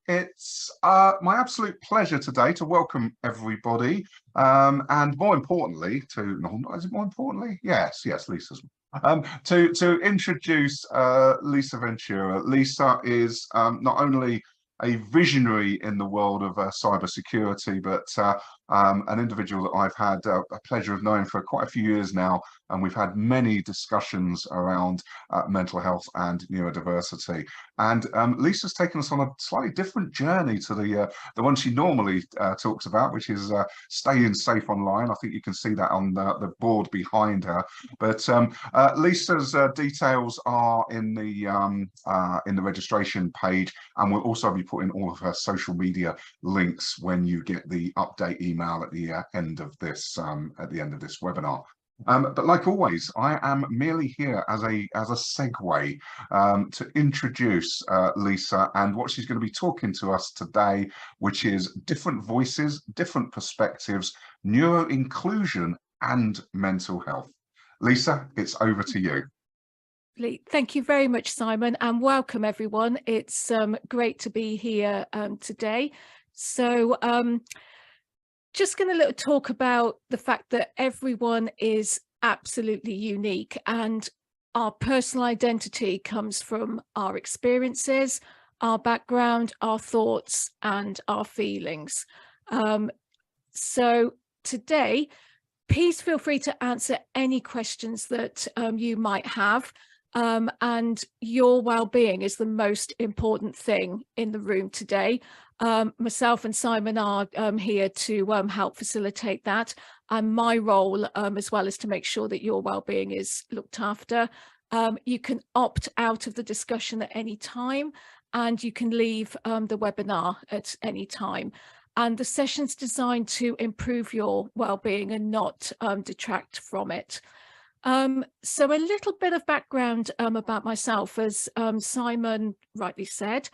It's my absolute pleasure today to welcome everybody, and more importantly, is it more importantly? Yes, Lisa's. To introduce Lisa Ventura. Lisa is not only a visionary in the world of cybersecurity, but an individual that I've had a pleasure of knowing for quite a few years now, and we've had many discussions around mental health and neurodiversity. And Lisa's taken us on a slightly different journey to the one she normally talks about, which is staying safe online. I think you can see that on the board behind her. But Lisa's details are in the registration page, and we'll also be putting all of her social media links when you get the update email at the end of this webinar. But like always, I am merely here as a segue to introduce Lisa and what she's going to be talking to us today, which is different voices, different perspectives, neuroinclusion and mental health. Lisa, it's over to you. Thank you very much, Simon, and welcome everyone. It's great to be here today. So just going to talk about the fact that everyone is absolutely unique, and our personal identity comes from our experiences, our background, our thoughts, and our feelings. So today, please feel free to answer any questions that you might have. And your well-being is the most important thing in the room today. Myself and Simon are here to help facilitate that. And my role as well is to make sure that your well-being is looked after. You can opt out of the discussion at any time, and you can leave the webinar at any time. And the session's designed to improve your well-being and not detract from it. So a little bit of background about myself. As Simon rightly said,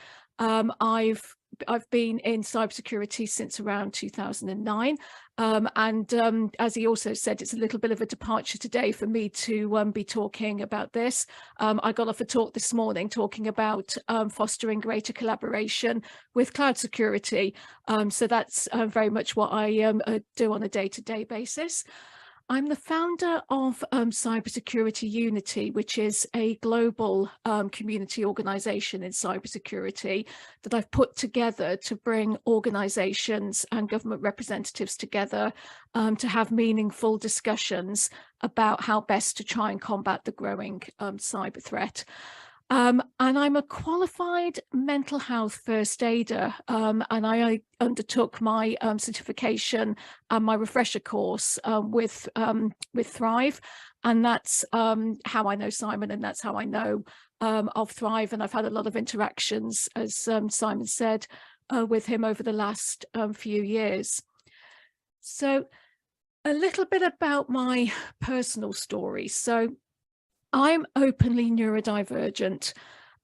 I've been in cybersecurity since around 2009, and as he also said, it's a little bit of a departure today for me to be talking about this. I got off a talk this morning talking about fostering greater collaboration with cloud security, so that's very much what I do on a day-to-day basis. I'm the founder of Cybersecurity Unity, which is a global community organization in cybersecurity that I've put together to bring organizations and government representatives together to have meaningful discussions about how best to try and combat the growing cyber threat. And I'm a qualified mental health first aider, and I undertook my certification and my refresher course with Thrive, and that's how I know Simon, and that's how I know of Thrive, and I've had a lot of interactions, as Simon said, with him over the last few years. So a little bit about my personal story. So I'm openly neurodivergent,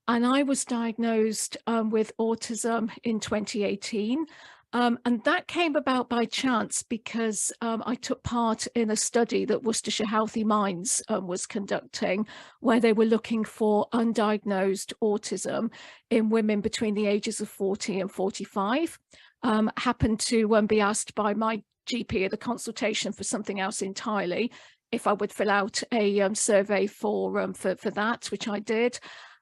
and I was diagnosed with autism in 2018. And that came about by chance because I took part in a study that Worcestershire Healthy Minds was conducting, where they were looking for undiagnosed autism in women between the ages of 40 and 45. Happened to be asked by my GP at the consultation for something else entirely, if I would fill out a survey for that, which I did,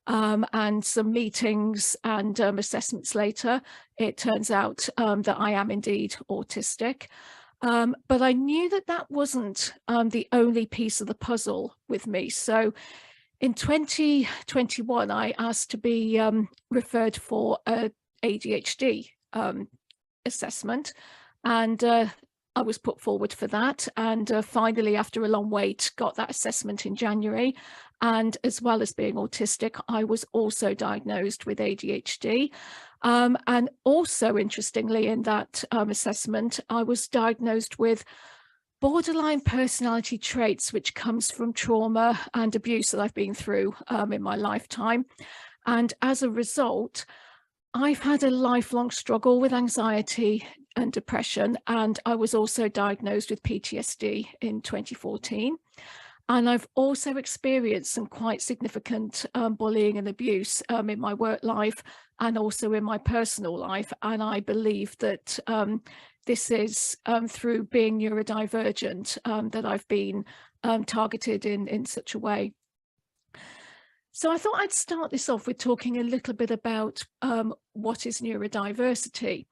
and some meetings and assessments later, it turns out that I am indeed autistic. But I knew that that wasn't the only piece of the puzzle with me. So in 2021, I asked to be referred for a ADHD assessment, and I was put forward for that, and finally, after a long wait, got that assessment in January. And as well as being autistic, I was also diagnosed with ADHD. And also, interestingly, in that assessment, I was diagnosed with borderline personality traits, which comes from trauma and abuse that I've been through in my lifetime. And as a result, I've had a lifelong struggle with anxiety and depression, and I was also diagnosed with PTSD in 2014. And I've also experienced some quite significant bullying and abuse in my work life and also in my personal life. And I believe that this is through being neurodivergent that I've been targeted in such a way. So I thought I'd start this off with talking a little bit about what is neurodiversity.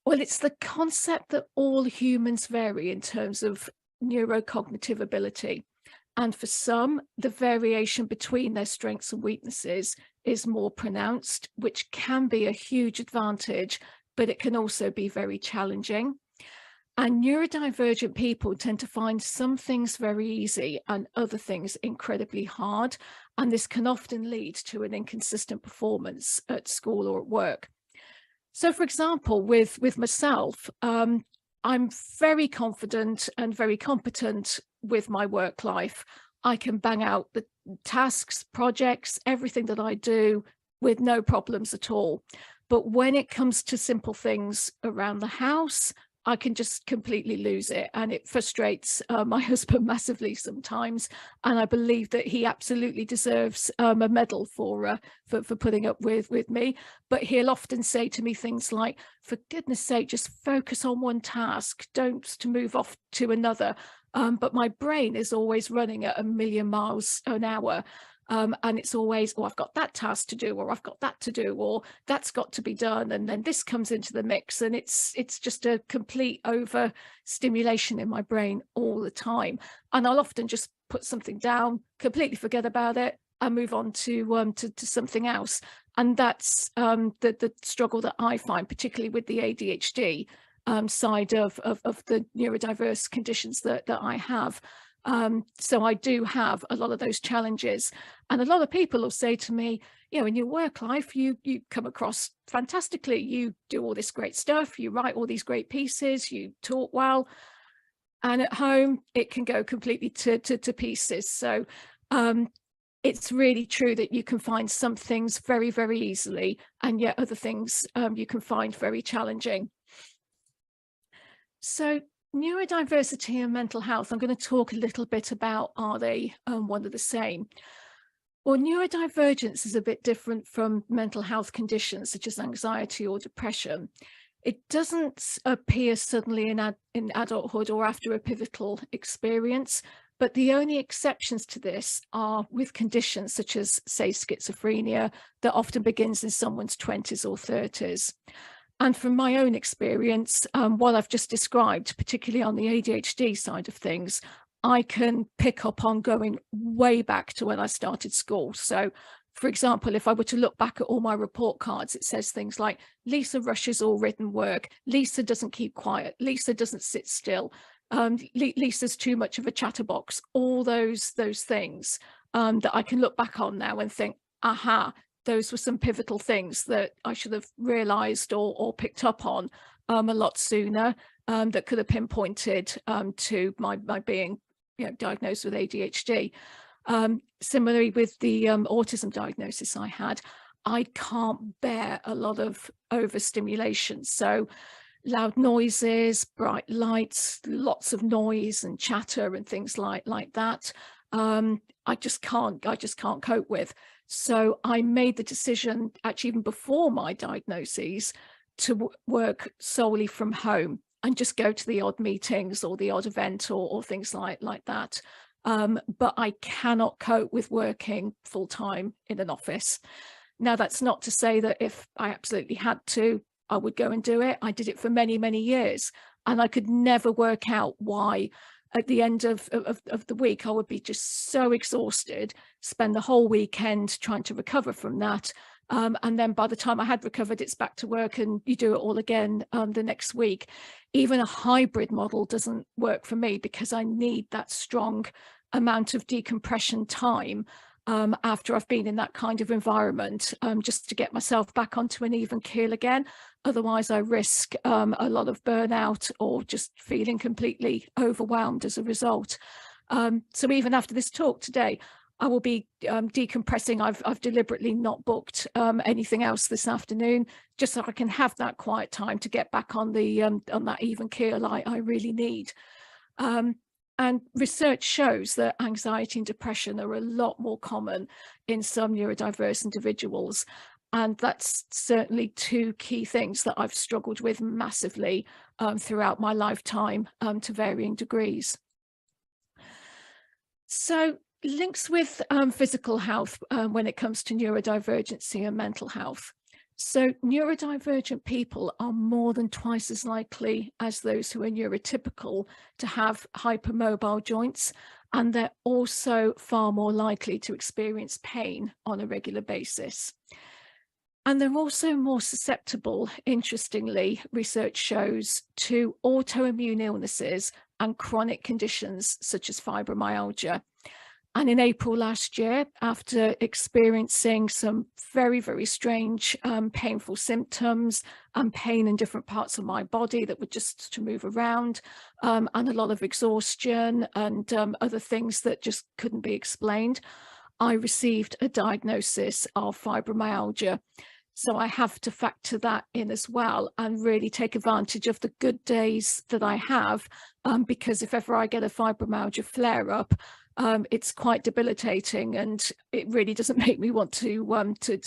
Well, it's the concept that all humans vary in terms of neurocognitive ability. And for some, the variation between their strengths and weaknesses is more pronounced, which can be a huge advantage, but it can also be very challenging. And neurodivergent people tend to find some things very easy and other things incredibly hard. And this can often lead to an inconsistent performance at school or at work. So, for example, with myself, I'm very confident and very competent with my work life. I can bang out the tasks, projects, everything that I do with no problems at all. But when it comes to simple things around the house, I can just completely lose it, and it frustrates my husband massively sometimes. And I believe that he absolutely deserves a medal for putting up with me. But he'll often say to me things like, "For goodness sake, just focus on one task. Don't move off to another." But my brain is always running at 1,000,000 miles an hour. And it's always, oh, I've got that task to do, or I've got that to do, or that's got to be done. And then this comes into the mix, and it's just a complete overstimulation in my brain all the time. And I'll often just put something down, completely forget about it, and move on to something else. And that's the struggle that I find, particularly with the ADHD side of the neurodiverse conditions that I have. So I do have a lot of those challenges, and a lot of people will say to me, you know, in your work life, you come across fantastically. You do all this great stuff. You write all these great pieces. You talk well, and at home it can go completely to pieces. So it's really true that you can find some things very, very easily, and yet other things you can find very challenging. So neurodiversity and mental health, I'm going to talk a little bit about, are they one of the same? Well, neurodivergence is a bit different from mental health conditions such as anxiety or depression. It doesn't appear suddenly in adulthood or after a pivotal experience, but the only exceptions to this are with conditions such as, say, schizophrenia, that often begins in someone's 20s or 30s. And from my own experience, what I've just described, particularly on the ADHD side of things, I can pick up on going way back to when I started school. So, for example, if I were to look back at all my report cards, it says things like, Lisa rushes all written work, Lisa doesn't keep quiet, Lisa doesn't sit still, Lisa's too much of a chatterbox, all those things that I can look back on now and think, aha, those were some pivotal things that I should have realized or picked up on a lot sooner, that could have pinpointed to my being, you know, diagnosed with ADHD. Similarly with the autism diagnosis I had, I can't bear a lot of overstimulation. So loud noises, bright lights, lots of noise and chatter and things like that. I just can't cope with. So I made the decision, actually even before my diagnoses, to work solely from home and just go to the odd meetings or the odd event or things like that. But I cannot cope with working full time in an office. Now, that's not to say that if I absolutely had to, I would go and do it. I did it for many, many years, and I could never work out why at the end of the week, I would be just so exhausted, spend the whole weekend trying to recover from that. And then by the time I had recovered, it's back to work and you do it all again the next week. Even a hybrid model doesn't work for me because I need that strong amount of decompression time after I've been in that kind of environment, just to get myself back onto an even keel again. Otherwise, I risk a lot of burnout or just feeling completely overwhelmed as a result. So even after this talk today, I will be decompressing. I've deliberately not booked anything else this afternoon, just so I can have that quiet time to get back on the on that even keel I really need. And research shows that anxiety and depression are a lot more common in some neurodiverse individuals. And that's certainly two key things that I've struggled with massively throughout my lifetime to varying degrees. So links with physical health when it comes to neurodivergency and mental health. So neurodivergent people are more than twice as likely as those who are neurotypical to have hypermobile joints, and they're also far more likely to experience pain on a regular basis. And they're also more susceptible, interestingly, research shows, to autoimmune illnesses and chronic conditions such as fibromyalgia. And in April last year, after experiencing some very, very strange painful symptoms and pain in different parts of my body that were just to move around, and a lot of exhaustion and other things that just couldn't be explained, I received a diagnosis of fibromyalgia. So I have to factor that in as well and really take advantage of the good days that I have, because if ever I get a fibromyalgia flare up, it's quite debilitating, and it really doesn't make me want to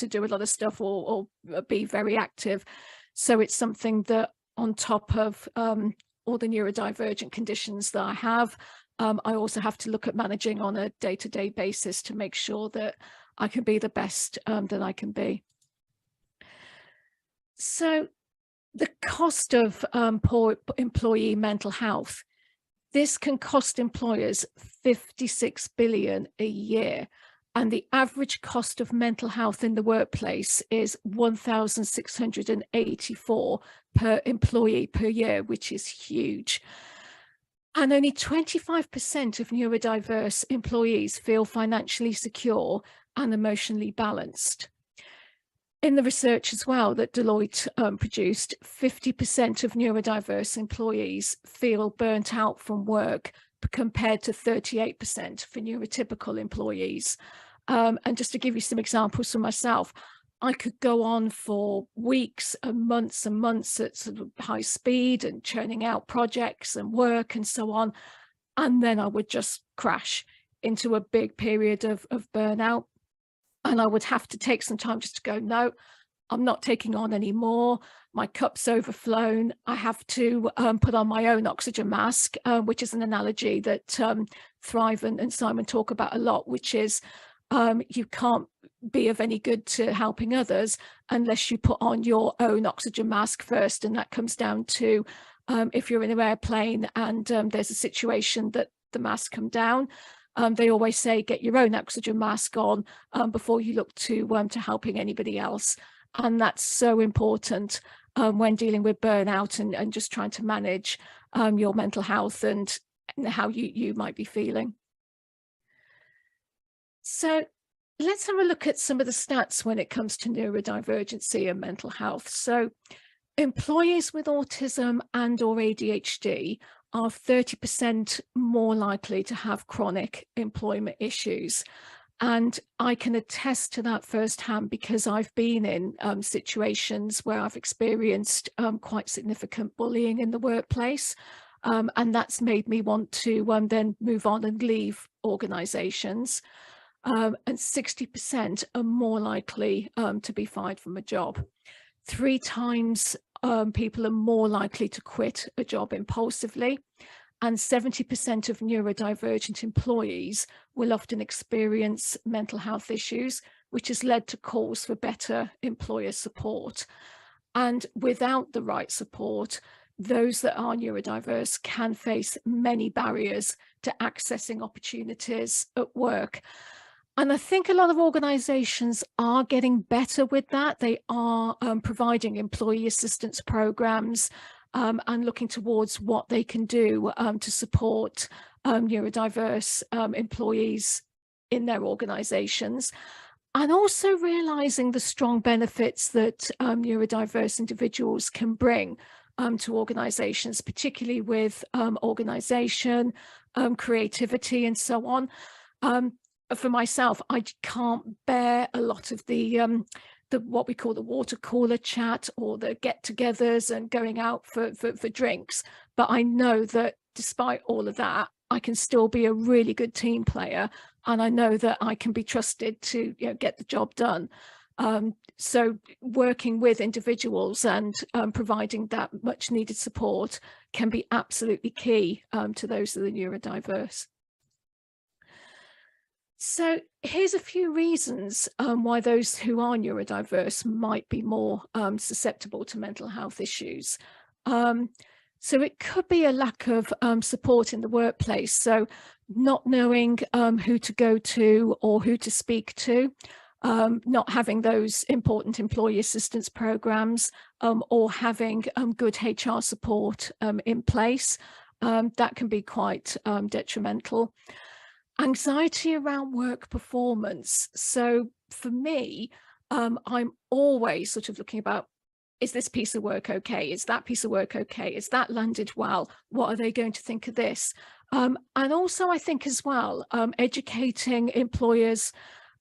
do a lot of stuff or be very active. So it's something that, on top of all the neurodivergent conditions that I have, I also have to look at managing on a day-to-day basis to make sure that I can be the best that I can be. So the cost of poor employee mental health, this can cost employers $56 billion a year, and the average cost of mental health in the workplace is $1,684 per employee per year, which is huge. And only 25% of neurodiverse employees feel financially secure and emotionally balanced. In the research as well that Deloitte produced, 50% of neurodiverse employees feel burnt out from work, compared to 38% for neurotypical employees. And just to give you some examples for myself, I could go on for weeks and months at sort of high speed and churning out projects and work and so on. And then I would just crash into a big period of burnout. And I would have to take some time just to go, no, I'm not taking on any more. My cup's overflown. I have to put on my own oxygen mask, which is an analogy that Thrive and Simon talk about a lot, which is you can't be of any good to helping others unless you put on your own oxygen mask first. And that comes down to if you're in an airplane and there's a situation that the mask come down, they always say get your own oxygen mask on before you look to helping anybody else. And that's so important when dealing with burnout and just trying to manage your mental health and how you might be feeling. So let's have a look at some of the stats when it comes to neurodivergency and mental health. So employees with autism and or ADHD are 30% more likely to have chronic employment issues. And I can attest to that firsthand because I've been in situations where I've experienced quite significant bullying in the workplace. And that's made me want to then move on and leave organizations. And 60% are more likely to be fired from a job. 3 times people are more likely to quit a job impulsively, and 70% of neurodivergent employees will often experience mental health issues, which has led to calls for better employer support. And without the right support, those that are neurodiverse can face many barriers to accessing opportunities at work. And I think a lot of organizations are getting better with that. They are providing employee assistance programs and looking towards what they can do to support neurodiverse employees in their organizations. And also realizing the strong benefits that neurodiverse individuals can bring to organizations, particularly with organization, creativity, and so on. For myself, I can't bear a lot of the what we call the water cooler chat or the get-togethers and going out for drinks. But I know that despite all of that, I can still be a really good team player, and I know that I can be trusted to get the job done. So working with individuals and providing that much needed support can be absolutely key to those that are neurodiverse. So here's a few reasons why those who are neurodiverse might be more susceptible to mental health issues. So it could be a lack of support in the workplace. So not knowing who to go to or who to speak to, not having those important employee assistance programs, or having good HR support in place, that can be quite detrimental. Anxiety around work performance. So for me, I'm always sort of looking about, is this piece of work okay? Is that piece of work okay? Is that landed well? What are they going to think of this? And also I think as well, educating employers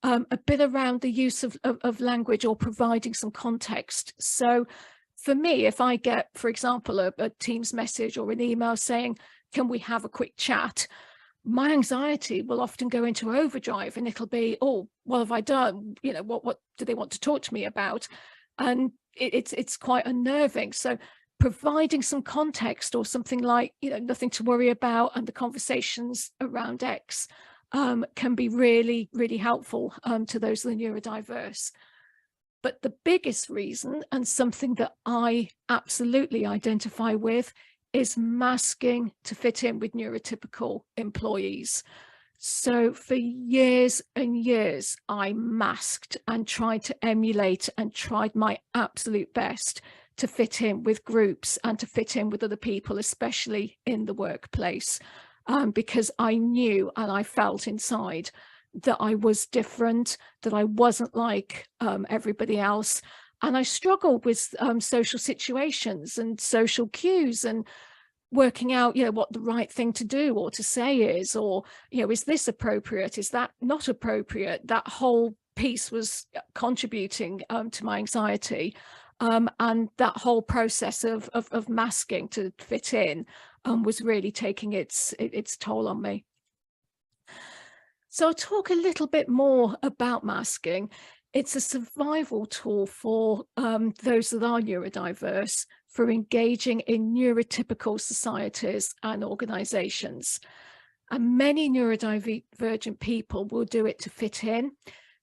a bit around the use of language, or providing some context. So for me, if I get, for example, a Teams message or an email saying, can we have a quick chat? My anxiety will often go into overdrive, and it'll be, oh, what have I done? What do they want to talk to me about? And it's quite unnerving. So providing some context, or something like, nothing to worry about, and the conversations around X can be really, really helpful to those that are neurodiverse. But the biggest reason, and something that I absolutely identify with, is masking to fit in with neurotypical employees. So for years and years, I masked and tried to emulate and tried my absolute best to fit in with groups and to fit in with other people, especially in the workplace, because I knew and I felt inside that I was different, that I wasn't like everybody else. And I struggled with social situations and social cues, and working out, what the right thing to do or to say is, or, is this appropriate? Is that not appropriate? That whole piece was contributing to my anxiety. And that whole process of masking to fit in was really taking its toll on me. So I'll talk a little bit more about masking. It's a survival tool for those that are neurodiverse, for engaging in neurotypical societies and organizations. And many neurodivergent people will do it to fit in,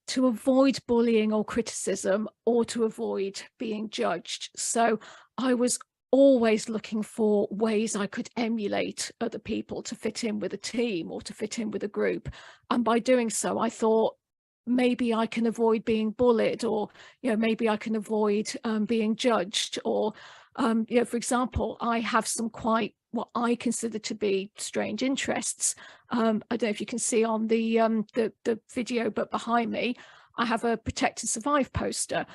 to avoid bullying or criticism, or to avoid being judged. So I was always looking for ways I could emulate other people to fit in with a team or to fit in with a group. And by doing so, I thought, maybe I can avoid being bullied, or maybe I can avoid being judged, or for example, I have some quite what I consider to be strange interests. I don't know if you can see on the video, but behind me I have a Protect and Survive poster.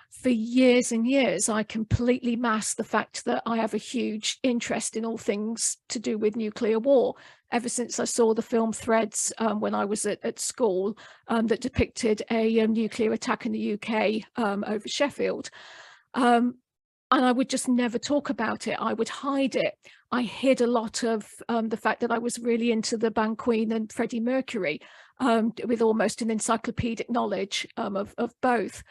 For years and years, I completely masked the fact that I have a huge interest in all things to do with nuclear war. Ever since I saw the film Threads when I was at school, that depicted a nuclear attack in the UK over Sheffield. And I would just never talk about it. I would hide it. I hid a lot of the fact that I was really into the band Queen and Freddie Mercury, with almost an encyclopedic knowledge of both.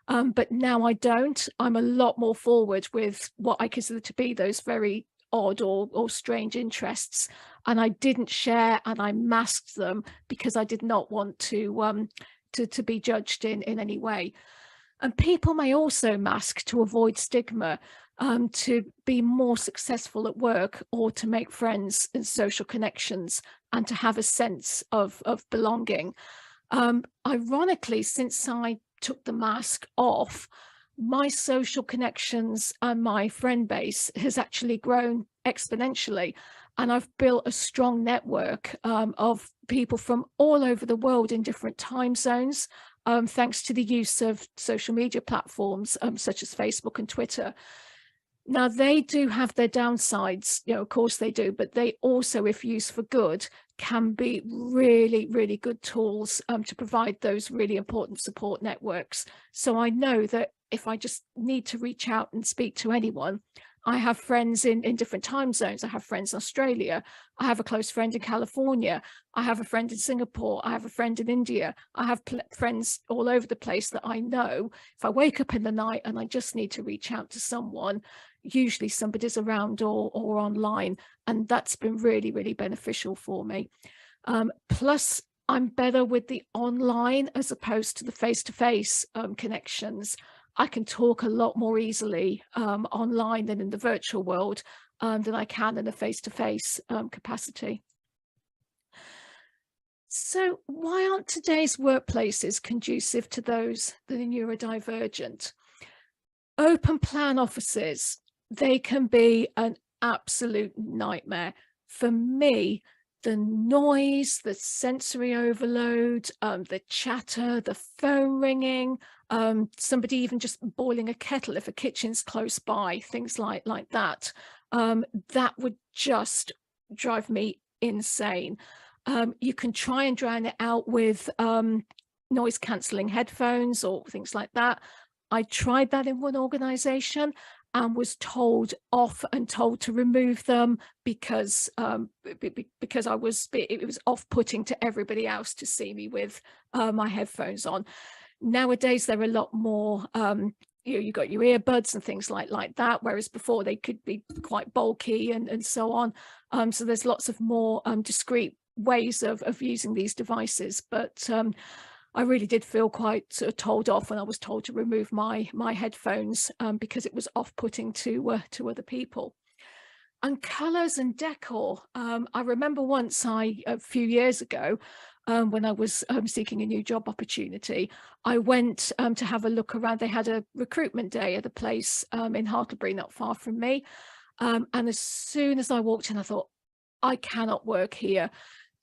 But now I don't. I'm a lot more forward with what I consider to be those very odd or strange interests. And I didn't share, and I masked them because I did not want to be judged in any way. And people may also mask to avoid stigma, to be more successful at work, or to make friends and social connections, and to have a sense of belonging. Ironically, since I took the mask off, my social connections and my friend base has actually grown exponentially. And I've built a strong network of people from all over the world in different time zones, thanks to the use of social media platforms such as Facebook and Twitter. Now, they do have their downsides, of course they do, but they also, if used for good, can be really, really good tools to provide those really important support networks. So I know that if I just need to reach out and speak to anyone, I have friends in different time zones. I have friends in Australia. I have a close friend in California. I have a friend in Singapore. I have a friend in India. I have friends all over the place that I know. If I wake up in the night and I just need to reach out to someone, usually somebody's around or online. And that's been really, really beneficial for me. Plus, I'm better with the online as opposed to the face-to-face connections. I can talk a lot more easily online than in the virtual world than I can in a face-to-face capacity. So why aren't today's workplaces conducive to those that are neurodivergent? Open plan offices, they can be an absolute nightmare. For me, the noise, the sensory overload, the chatter, the phone ringing, somebody even just boiling a kettle if a kitchen's close by, things like that, that would just drive me insane. You can try and drown it out with noise cancelling headphones or things like that. I tried that in one organization and was told off and told to remove them because it was off-putting to everybody else to see me with my headphones on. Nowadays, they're a lot more, you got your earbuds and things like that, whereas before they could be quite bulky and so on. So there's lots of more discreet ways of using these devices, but I really did feel quite sort of told off when I was told to remove my headphones because it was off-putting to other people. And colours and decor. I remember once a few years ago, when I was seeking a new job opportunity, I went to have a look around. They had a recruitment day at a place in Hartlebury, not far from me. And as soon as I walked in, I thought, I cannot work here.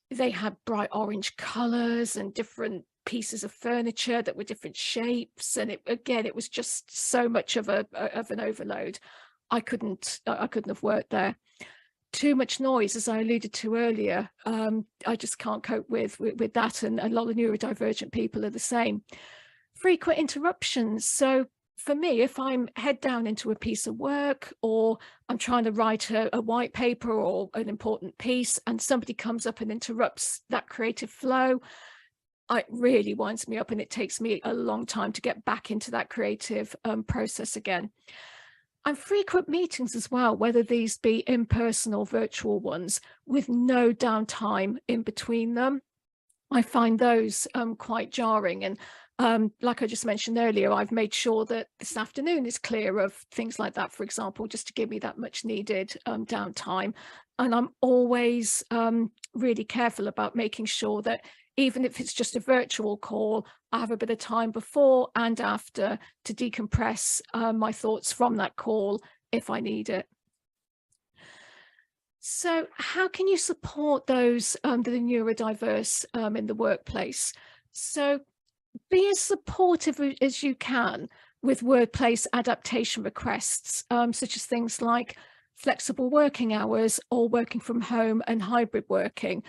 They had bright orange colours and different pieces of furniture that were different shapes, and it was just so much of an overload. I couldn't have worked there. Too much noise, as I alluded to earlier. I just can't cope with that, and a lot of neurodivergent people are the same. Frequent interruptions. So for me, if I'm head down into a piece of work, or I'm trying to write a white paper or an important piece, and somebody comes up and interrupts that creative flow, it really winds me up, and it takes me a long time to get back into that creative process again. And frequent meetings as well, whether these be in-person or virtual ones, with no downtime in between them. I find those quite jarring. And like I just mentioned earlier, I've made sure that this afternoon is clear of things like that, for example, just to give me that much needed downtime. And I'm always really careful about making sure that even if it's just a virtual call, I have a bit of time before and after to decompress my thoughts from that call if I need it. So how can you support those that are neurodiverse in the workplace? So be as supportive as you can with workplace adaptation requests, such as things like flexible working hours or working from home and hybrid working.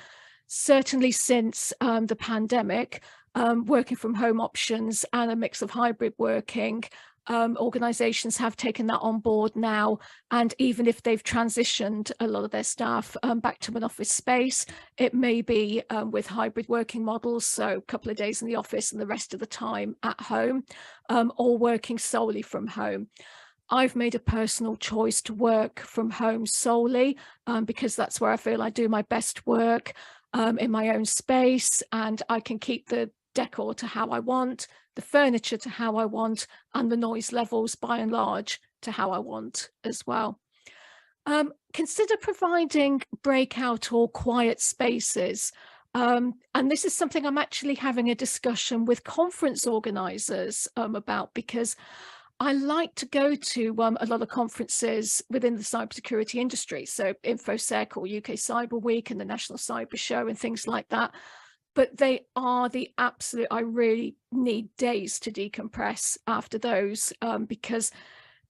Certainly since the pandemic, working from home options and a mix of hybrid working, organizations have taken that on board now. And even if they've transitioned a lot of their staff back to an office space, it may be with hybrid working models, so a couple of days in the office and the rest of the time at home, or working solely from home. I've made a personal choice to work from home solely because that's where I feel I do my best work. In my own space, and I can keep the decor to how I want, the furniture to how I want, and the noise levels by and large to how I want as well. Consider providing breakout or quiet spaces. And this is something I'm actually having a discussion with conference organisers about, because I like to go to a lot of conferences within the cybersecurity industry, so InfoSec or UK Cyber Week and the National Cyber Show and things like that. But they are the absolute, I really need days to decompress after those because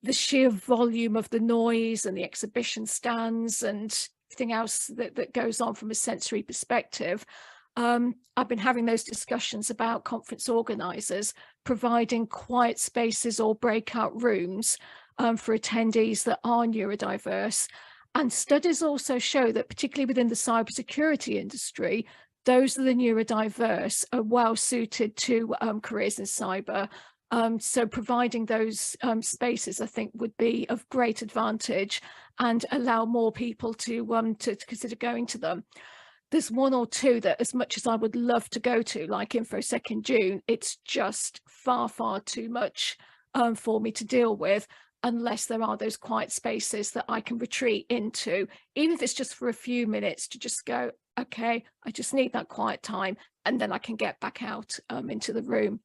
the sheer volume of the noise and the exhibition stands and everything else that goes on from a sensory perspective. I've been having those discussions about conference organisers providing quiet spaces or breakout rooms for attendees that are neurodiverse. And studies also show that particularly within the cybersecurity industry, those that are neurodiverse are well suited to careers in cyber. So providing those spaces, I think, would be of great advantage and allow more people to consider going to them. There's one or two that, as much as I would love to go to, like InfoSec in June, it's just far, far too much for me to deal with, unless there are those quiet spaces that I can retreat into, even if it's just for a few minutes, to just go, okay, I just need that quiet time, and then I can get back out into the room.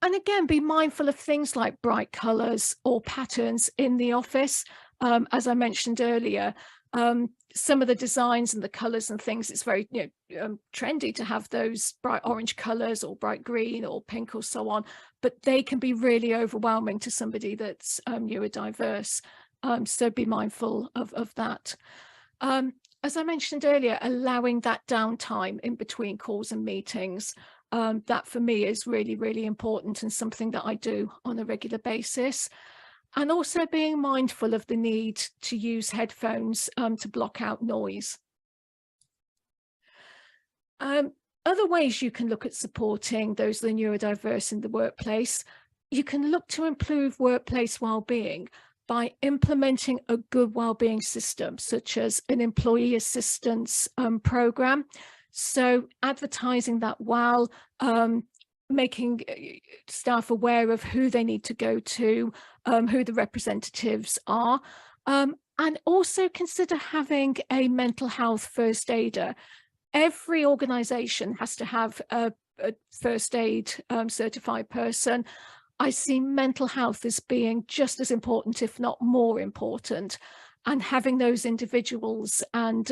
And again, be mindful of things like bright colours or patterns in the office. As I mentioned earlier, some of the designs and the colours and things, it's very trendy to have those bright orange colours or bright green or pink or so on, but they can be really overwhelming to somebody that's neurodiverse. So be mindful of that. As I mentioned earlier, allowing that downtime in between calls and meetings, that for me is really, really important and something that I do on a regular basis. And also being mindful of the need to use headphones to block out noise. Other ways you can look at supporting those that are neurodiverse in the workplace, you can look to improve workplace well-being by implementing a good well-being system, such as an employee assistance program. So advertising that well, making staff aware of who they need to go to, who the representatives are, and also consider having a mental health first aider. Every organisation has to have a first aid certified person. I see mental health as being just as important, if not more important, and having those individuals and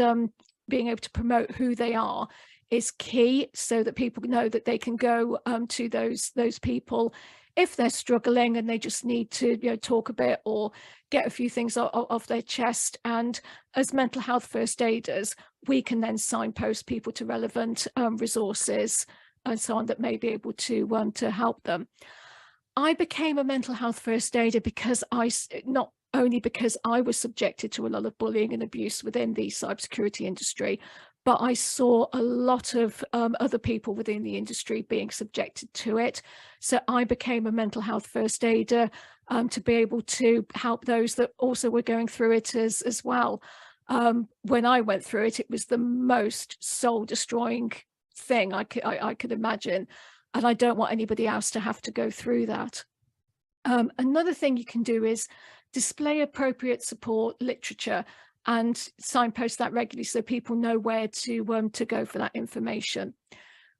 being able to promote who they are is key, so that people know that they can go to those people if they're struggling and they just need to talk a bit or get a few things off their chest. And as mental health first aiders, we can then signpost people to relevant resources and so on that may be able to help them. I became a mental health first aider because not only because I was subjected to a lot of bullying and abuse within the cybersecurity industry, but I saw a lot of other people within the industry being subjected to it. So I became a mental health first aider to be able to help those that also were going through it as well. When I went through it, it was the most soul-destroying thing I could imagine. And I don't want anybody else to have to go through that. Another thing you can do is display appropriate support literature and signpost that regularly so people know where to go for that information.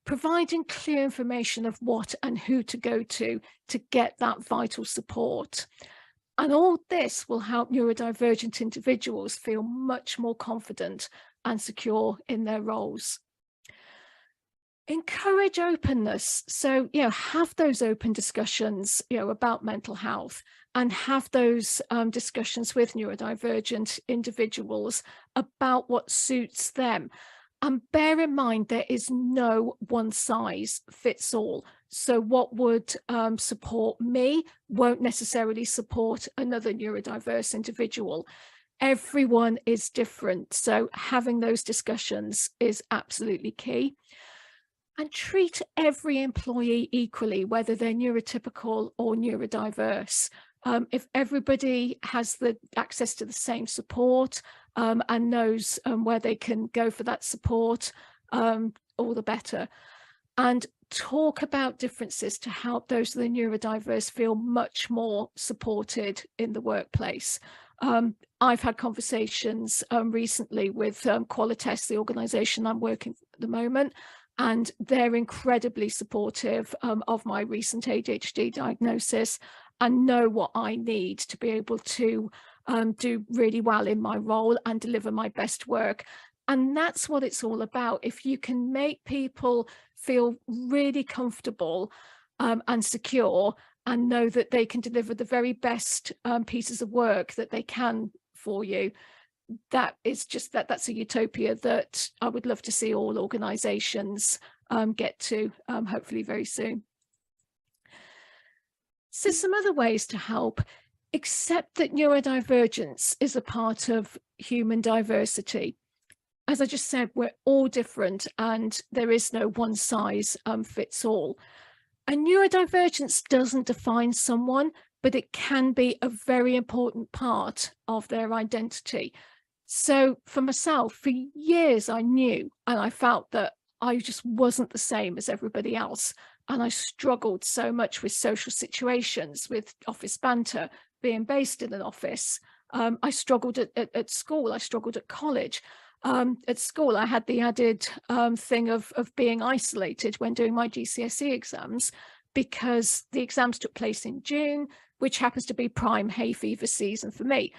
Providing clear information of what and who to go to get that vital support. And all this will help neurodivergent individuals feel much more confident and secure in their roles. Encourage openness. So, have those open discussions, about mental health, and have those discussions with neurodivergent individuals about what suits them. And bear in mind, there is no one size fits all. So what would support me won't necessarily support another neurodiverse individual. Everyone is different. So having those discussions is absolutely key. And treat every employee equally, whether they're neurotypical or neurodiverse. If everybody has the access to the same support and knows where they can go for that support, all the better. And talk about differences to help those that are neurodiverse feel much more supported in the workplace. I've had conversations recently with Qualitas, the organisation I'm working for at the moment, and they're incredibly supportive of my recent ADHD diagnosis and know what I need to be able to do really well in my role and deliver my best work. And that's what it's all about. If you can make people feel really comfortable and secure and know that they can deliver the very best pieces of work that they can for you, that is just that's a utopia that I would love to see all organizations get to, hopefully very soon. So some other ways to help accept that neurodivergence is a part of human diversity. As I just said, we're all different and there is no one size fits all. And neurodivergence doesn't define someone, but it can be a very important part of their identity. So for myself, for years, I knew and I felt that I just wasn't the same as everybody else. And I struggled so much with social situations, with office banter, being based in an office. I struggled at school, I struggled at college. At school, I had the added thing of being isolated when doing my GCSE exams, because the exams took place in June, which happens to be prime hay fever season for me.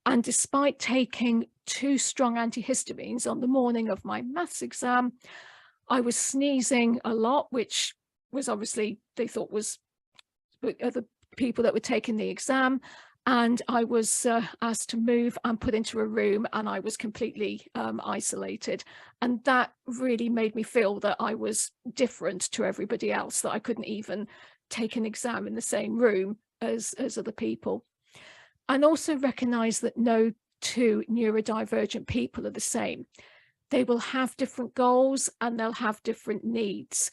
And despite taking 2 strong antihistamines on the morning of my maths exam, I was sneezing a lot, which was obviously they thought was other people that were taking the exam. And I was asked to move and put into a room, and I was completely isolated. And that really made me feel that I was different to everybody else, that I couldn't even take an exam in the same room as other people. And also recognize that no 2 neurodivergent people are the same. They will have different goals and they'll have different needs.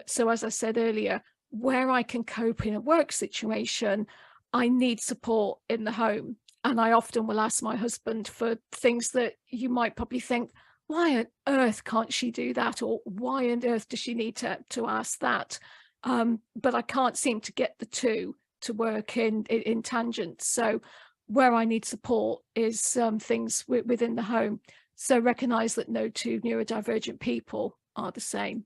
So as I said earlier, where I can cope in a work situation, I need support in the home. And I often will ask my husband for things that you might probably think, why on earth can't she do that? Or why on earth does she need to ask that? But I can't seem to get the 2 to work in tangents. So where I need support is things within the home. So recognize that no 2 neurodivergent people are the same.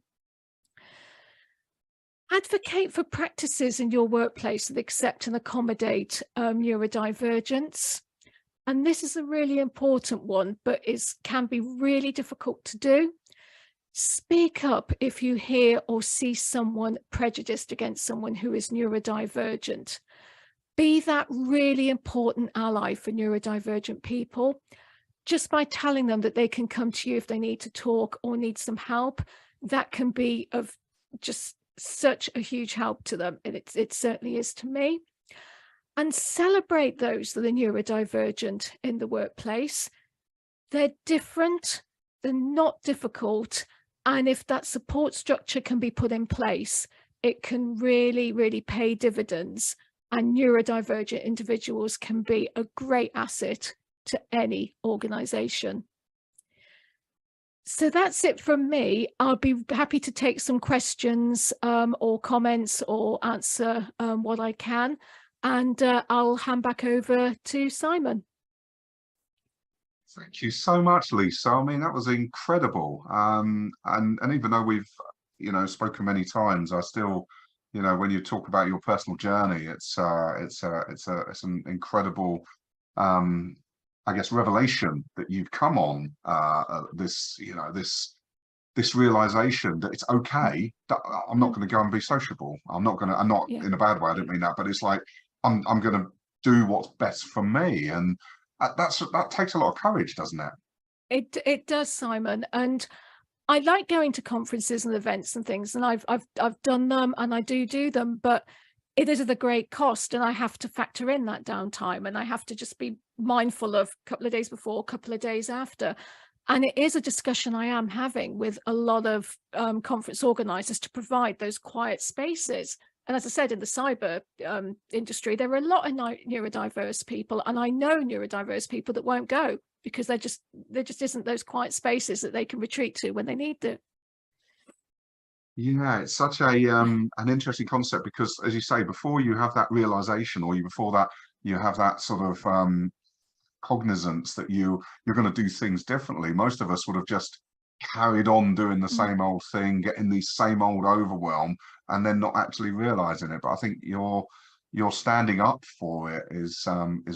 Advocate for practices in your workplace that accept and accommodate neurodivergence. And this is a really important one, but can be really difficult to do. Speak up if you hear or see someone prejudiced against someone who is neurodivergent. Be that really important ally for neurodivergent people. Just by telling them that they can come to you if they need to talk or need some help, that can be of just such a huge help to them, and it certainly is to me. And celebrate those that are neurodivergent in the workplace. They're different, they're not difficult, and if that support structure can be put in place, it can really, really pay dividends, and neurodivergent individuals can be a great asset to any organization. So that's it from me. I'll be happy to take some questions or comments or answer what I can. And I'll hand back over to Simon. Thank you so much, Lisa. I mean, that was incredible. And even though we've, spoken many times, I still, when you talk about your personal journey, it's an incredible, I guess, revelation that you've come on, this realization that it's okay that I'm not going to go and be sociable. I'm not in a bad way. I don't mean that, but it's like, I'm going to do what's best for me. And that takes a lot of courage, doesn't it? It does, Simon. And I like going to conferences and events and things, and I've done them and I do them, but it is at a great cost, and I have to factor in that downtime, and I have to just be mindful of a couple of days before, a couple of days after. And it is a discussion I am having with a lot of conference organizers to provide those quiet spaces. And as I said, in the cyber industry, there are a lot of neurodiverse people, and I know neurodiverse people that won't go because there just isn't those quiet spaces that they can retreat to when they need to. Yeah, it's such an interesting concept, because, as you say, before you have that realization, or before that you have that sort of cognizance that you're going to do things differently, most of us would have just carried on doing the same old thing, getting the same old overwhelm, and then not actually realizing it. But I think you're standing up for it is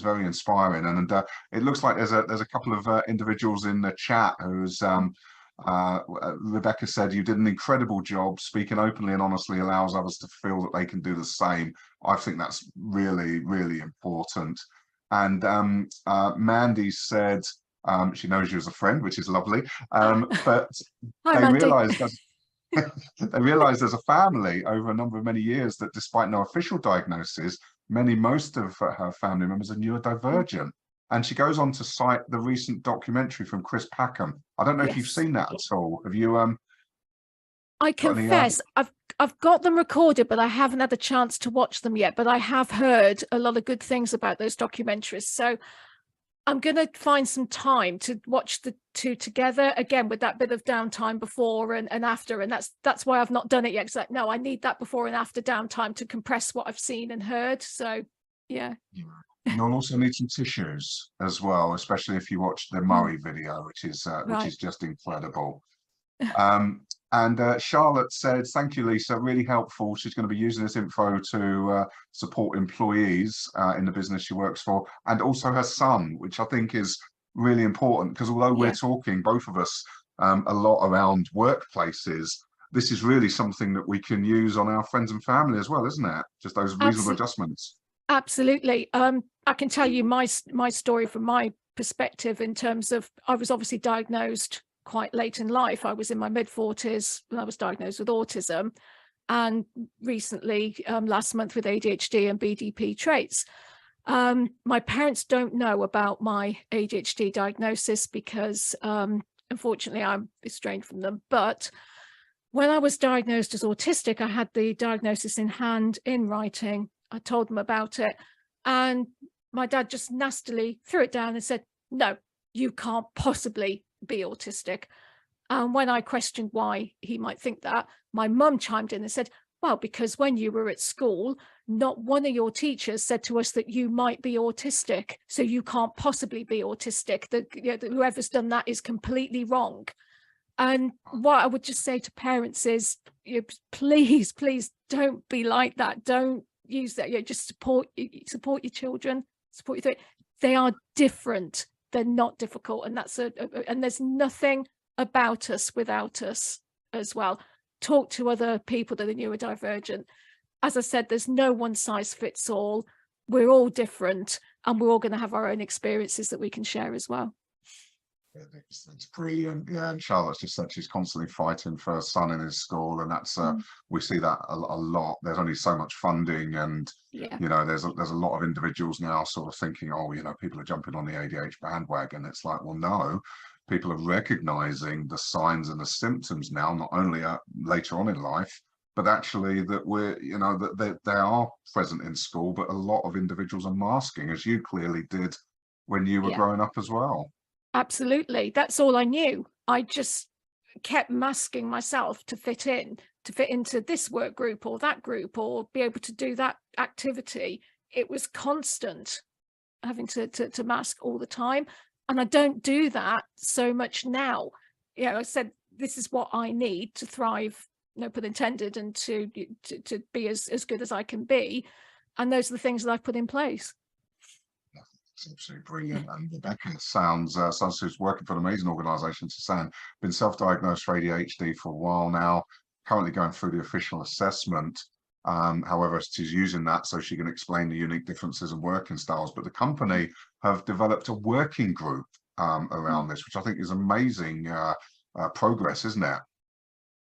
very inspiring. And it looks like there's a couple of individuals in the chat who's Rebecca said, you did an incredible job. Speaking openly and honestly allows others to feel that they can do the same. I think that's really, really important. And Mandy said she knows you as a friend, which is lovely, but they realized they realized as a family over a number of many years that despite no official diagnosis, most of her family members are neurodivergent. And she goes on to cite the recent documentary from Chris Packham. I don't know if you've Yes. seen that at all. Have you? I confess, I've got them recorded, but I haven't had the chance to watch them yet. But I have heard a lot of good things about those documentaries. So I'm going to find some time to watch the two together, again, with that bit of downtime before and after. And that's why I've not done it yet. It's like, no, I need that before and after downtime to compress what I've seen and heard. So, yeah. You'll also need some tissues as well, especially if you watch the Murray video, which is just incredible. And Charlotte said, thank you, Lisa, really helpful. She's going to be using this info to support employees in the business she works for, and also her son, which I think is really important, because although we're talking, both of us, a lot around workplaces, this is really something that we can use on our friends and family as well, isn't it? Just those reasonable adjustments. Absolutely. I can tell you my story from my perspective, in terms of, I was obviously diagnosed quite late in life. I was in my mid-40s when I was diagnosed with autism, and recently, last month, with ADHD and BDP traits. My parents don't know about my ADHD diagnosis because, unfortunately, I'm estranged from them. But when I was diagnosed as autistic, I had the diagnosis in hand, in writing. I told them about it, and my dad just nastily threw it down and said, no, you can't possibly be autistic. And when I questioned why he might think that, my mum chimed in and said, well, because when you were at school, not one of your teachers said to us that you might be autistic, so you can't possibly be autistic. Whoever's done that is completely wrong. And what I would just say to parents is, please don't be like that. Don't use that. Just support your children, support your. They are different. They're not difficult, and and there's nothing about us without us as well. Talk to other people that are neurodivergent. As I said, there's no one size fits all. We're all different, and we're all going to have our own experiences that we can share as well. It's brilliant. Yeah, and Charlotte's just said she's constantly fighting for her son in his school, and that's we see that a lot. There's only so much funding, and there's a lot of individuals now sort of thinking, oh, people are jumping on the ADHD bandwagon. It's like, well, no, people are recognizing the signs and the symptoms now, not only later on in life, but actually that that they are present in school. But a lot of individuals are masking, as you clearly did when you were growing up as well. Absolutely. That's all I knew. I just kept masking myself to fit into this work group or that group, or be able to do that activity. It was constant, having to mask all the time. And I don't do that so much now. I said, this is what I need to thrive, no pun intended, and to be as good as I can be. And those are the things that I've put in place. It's absolutely brilliant. And Rebecca sounds who's working for an amazing organisation, Susanne, been self-diagnosed for ADHD for a while now, currently going through the official assessment. However, she's using that so she can explain the unique differences in working styles. But the company have developed a working group around this, which I think is amazing progress, isn't it?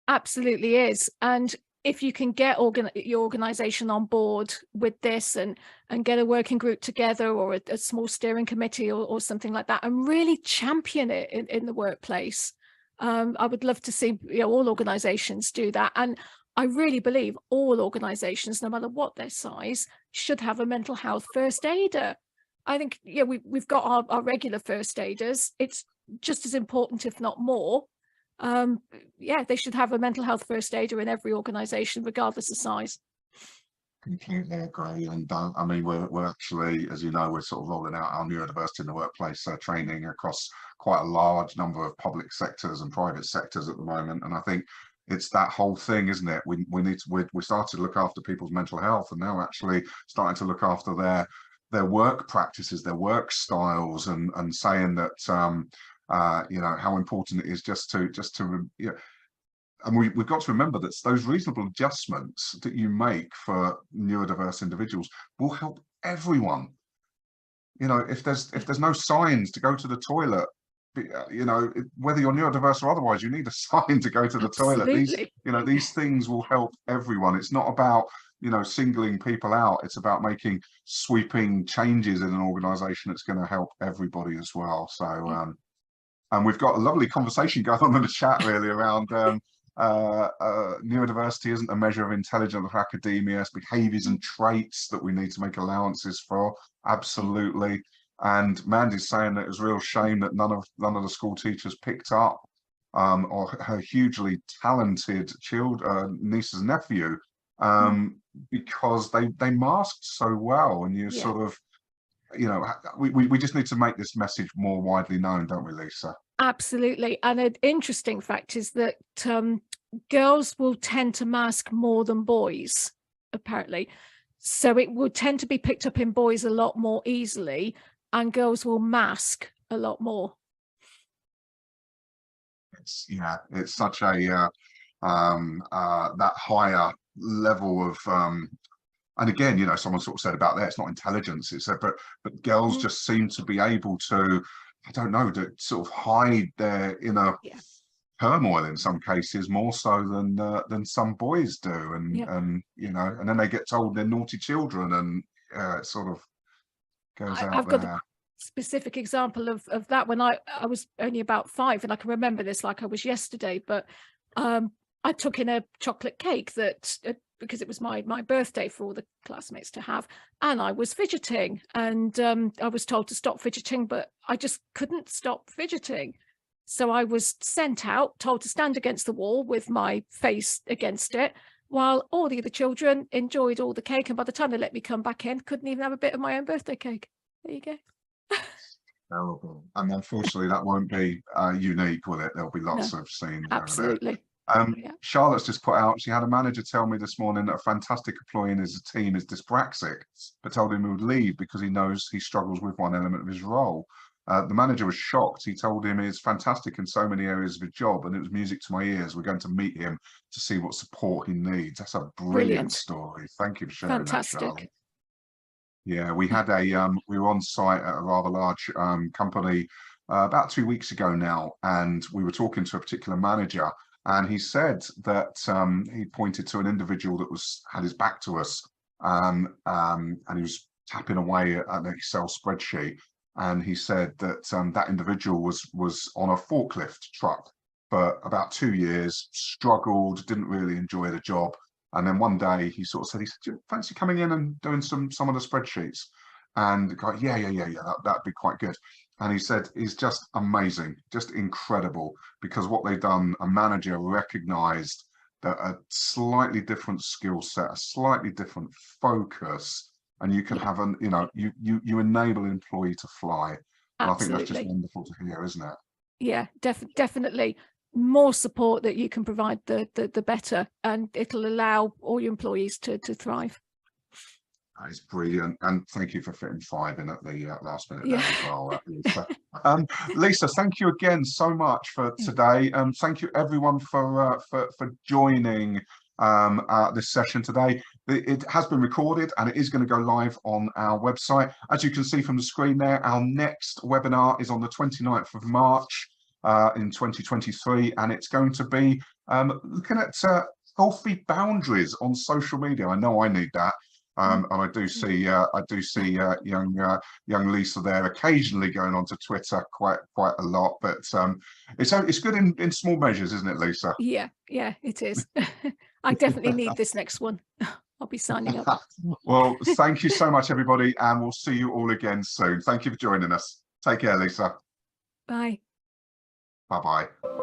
Absolutely is. And if you can get your organisation on board with this and get a working group together, or a small steering committee or something like that, and really champion it in the workplace, I would love to see all organisations do that. And I really believe all organisations, no matter what their size, should have a mental health first aider. I think we've got our regular first aiders. It's just as important, if not more. They should have a mental health first aider in every organisation, regardless of size. Completely agree. And I mean, we're actually, as you know, we're sort of rolling out our neurodiversity in the workplace training across quite a large number of public sectors and private sectors at the moment. And I think it's that whole thing, isn't it? We started to look after people's mental health, and now actually starting to look after their work practices, their work styles, and saying that how important it is just to and we've got to remember that those reasonable adjustments that you make for neurodiverse individuals will help everyone. If there's no signs to go to the toilet, whether you're neurodiverse or otherwise, you need a sign to go to the toilet. These things will help everyone. It's not about you know, singling people out. It's about making sweeping changes in an organization that's going to help everybody as well. So and we've got a lovely conversation going on in the chat really around neurodiversity isn't a measure of intelligence for academia. It's behaviors and traits that we need to make allowances for. Absolutely. And Mandy's saying that it was a real shame that none of the school teachers picked up or her hugely talented niece and nephew, because they masked so well. And you sort of, you know, we just need to make this message more widely known, don't we, Lisa? Absolutely. And an interesting fact is that girls will tend to mask more than boys, apparently. So it would tend to be picked up in boys a lot more easily, and girls will mask a lot more. It's such a that higher level of and again, you know, someone sort of said about that, it's not intelligence, it's but girls just seem to be able to, I don't know, to sort of hide their inner turmoil in some cases more so than some boys do, and you know, and then they get told they're naughty children, and it sort of goes out I've there. got a specific example of that when I was only about 5, and I can remember this like I was yesterday, but I took in a chocolate cake that because it was my birthday for all the classmates to have, and I was fidgeting, and I was told to stop fidgeting, but I just couldn't stop fidgeting. So I was sent out, told to stand against the wall with my face against it, while all the other children enjoyed all the cake, and by the time they let me come back in, couldn't even have a bit of my own birthday cake. There you go. Terrible. And unfortunately that won't be unique, will it? There'll be lots of scenes. Absolutely. Charlotte's just put out, she had a manager tell me this morning that a fantastic employee in his team is dyspraxic, but told him he would leave because he knows he struggles with one element of his role. The manager was shocked. He told him he's fantastic in so many areas of his job, and it was music to my ears. We're going to meet him to see what support he needs. That's a brilliant story. Thank you for sharing that, Charlotte. Yeah, we had we were on site at a rather large company about 2 weeks ago now, and we were talking to a particular manager, and he said that he pointed to an individual that had his back to us, and he was tapping away at an Excel spreadsheet, and he said that that individual was on a forklift truck for about 2 years, struggled, didn't really enjoy the job. And then one day he sort of said, do you fancy coming in and doing some of the spreadsheets? And the guy, yeah, that'd be quite good. And he said, it's just amazing, just incredible, because what they've done, a manager recognized that a slightly different skill set, a slightly different focus, and you can have an, you know, you enable an employee to fly. And I think that's just wonderful to hear, isn't it? Yeah, definitely. More support that you can provide, the better, and it'll allow all your employees to thrive. That is brilliant, and thank you for fitting 5 in at the last minute there as well, Lisa. Lisa, thank you again so much for today, and thank you everyone for joining this session today. It has been recorded and it is going to go live on our website. As you can see from the screen there, our next webinar is on the 29th of March. In 2023, and it's going to be looking at healthy boundaries on social media. I know I need that, and I do see young Lisa there occasionally going onto Twitter quite a lot, but it's good in small measures, isn't it, Lisa? Yeah, it is. I definitely need this next one. I'll be signing up. Well, thank you so much, everybody, and we'll see you all again soon. Thank you for joining us. Take care, Lisa. Bye. Bye-bye.